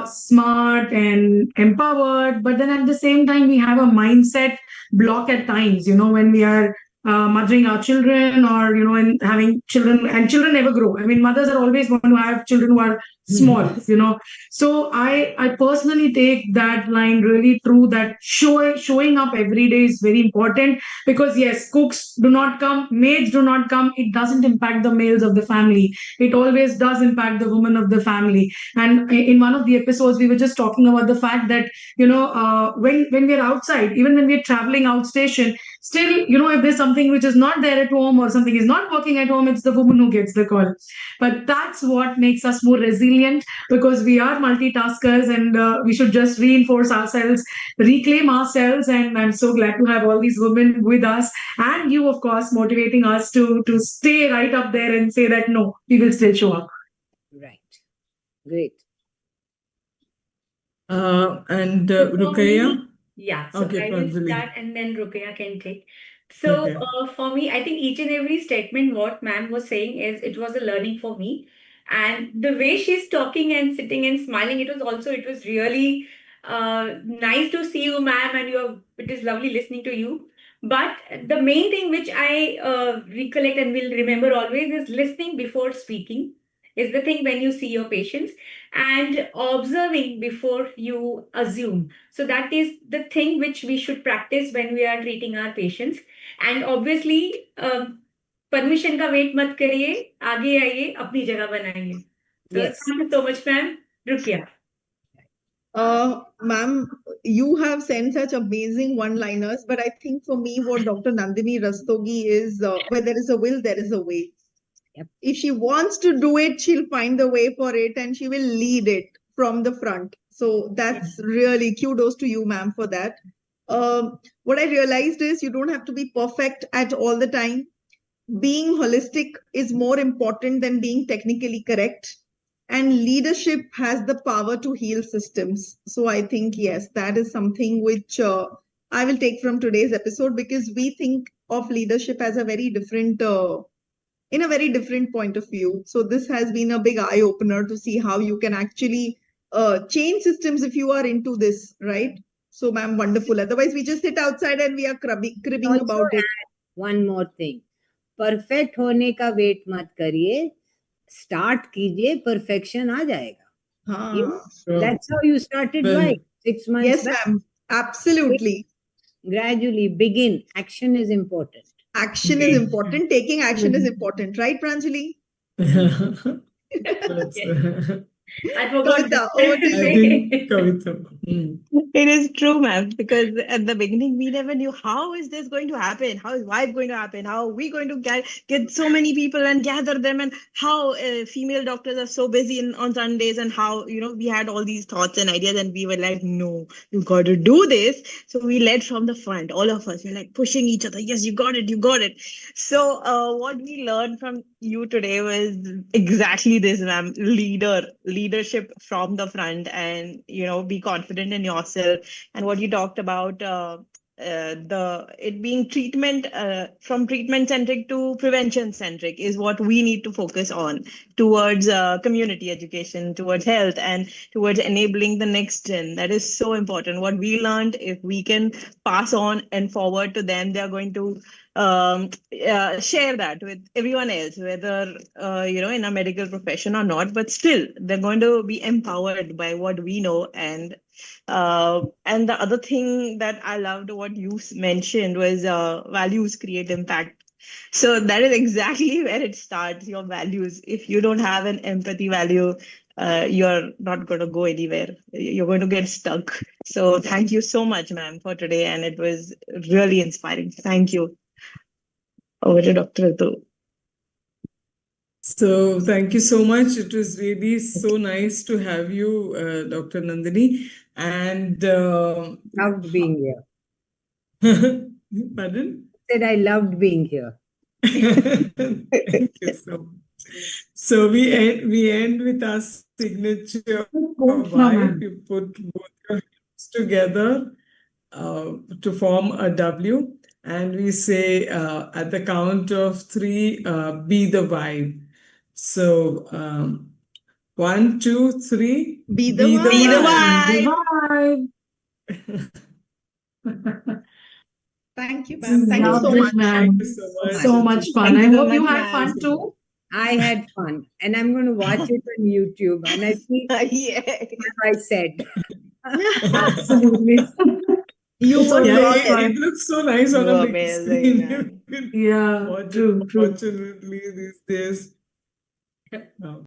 smart and empowered, but then at the same time, we have a mindset block at times, when we are mothering our children, or and having children, and children never grow. I mean, mothers are always going to have children who are small, So I personally take that line really true, that showing up every day is very important. Because yes, cooks do not come, maids do not come, it doesn't impact the males of the family. It always does impact the women of the family. And in one of the episodes, we were just talking about the fact that when we're outside, even when we're traveling outstation, still, if there's something which is not there at home, or something is not working at home, it's the woman who gets the call. But that's what makes us more resilient, because we are multitaskers, and we should just reinforce ourselves, reclaim ourselves. And I'm so glad to have all these women with us, and you, of course, motivating us to stay right up there and say that, no, we will still show up. Right. Great. And Rukiya? Yeah, so I will start and then Rukiya can take. So for me, I think each and every statement what ma'am was saying it was a learning for me. And the way she's talking and sitting and smiling, it was really nice to see you, ma'am, and it is lovely listening to you. But the main thing which I recollect and will remember always is listening before speaking is the thing when you see your patients, and observing before you assume. So that is the thing which we should practice when we are treating our patients. And obviously, permission ka wait mat kariye, aage आइए, अपनी जगह बनाइए. So Yes. Thank you so much, ma'am. Rukiya. Ma'am, you have sent such amazing one-liners, but I think for me, what Dr. Nandini Rastogi is, where there is a will, there is a way. Yep. If she wants to do it, she'll find the way for it, and she will lead it from the front. So that's really kudos to you, ma'am, for that. What I realized is you don't have to be perfect at all the time. Being holistic is more important than being technically correct. And leadership has the power to heal systems. So I think, yes, that is something which I will take from today's episode, because we think of leadership as a very different in a very different point of view. So this has been a big eye-opener to see how you can actually chain systems if you are into this, right? So, ma'am, wonderful. Otherwise, we just sit outside and we are cribbing Also about it. add one more thing. Perfect होने का wait मत करिए. Start कीजिए, perfection आ जाएगा. हाँ. That's how you started Well, WIBE 6 months Yes, back. ma'am. Absolutely. Gradually begin. Action is important. Action is important. Taking action is important, right, Pranjali? I forgot Kavita, over to to I you. think Kavita. It is true, ma'am, because at the beginning we never knew how is this going to happen? How is WIBE going to happen? How are we going to get so many people and gather them? And how female doctors are so busy on Sundays, and how, we had all these thoughts and ideas, and we were like, no, you got to do this. So we led from the front, all of us. We're like pushing each other. Yes, you got it, you got it. So what we learned from you today was exactly this, ma'am. Leadership from the front, and be confident in yourself. And what you talked about, it being treatment, from treatment centric to prevention centric, is what we need to focus on towards community education, towards health, and towards enabling the next gen. That is so important. What we learned, if we can pass on and forward to them, they are going to share that with everyone else, whether in a medical profession or not, but still they're going to be empowered by what we know. And the other thing that I loved what you mentioned was values create impact. So that is exactly where it starts, your values. If you don't have an empathy value, you're not going to go anywhere. You're going to get stuck. So thank you so much, ma'am, for today. And it was really inspiring. Thank you. Over to Dr. Ritu. So thank you so much. It was really so nice to have you, Dr. Nandini. And Loved being here. pardon? Said I loved being here. Thank you so much. So we end with our signature WIBE. You put both your hands together to form a W, and we say at the count of 3, be the WIBE. So 1, 2, 3. Be the WIBE. Thank you, ma'am. Thank you so Lovely, much. ma'am. Thank you so much. So much fun. Thank I you so hope you much, had fun ma'am. too. I had fun, and I'm going to watch it on YouTube. And I think Yeah. what I said. Absolutely. You were Yeah, flawless. it looks so nice on You're a big amazing, screen. ma'am. You can Yeah, watch true, it, true. unfortunately, these days.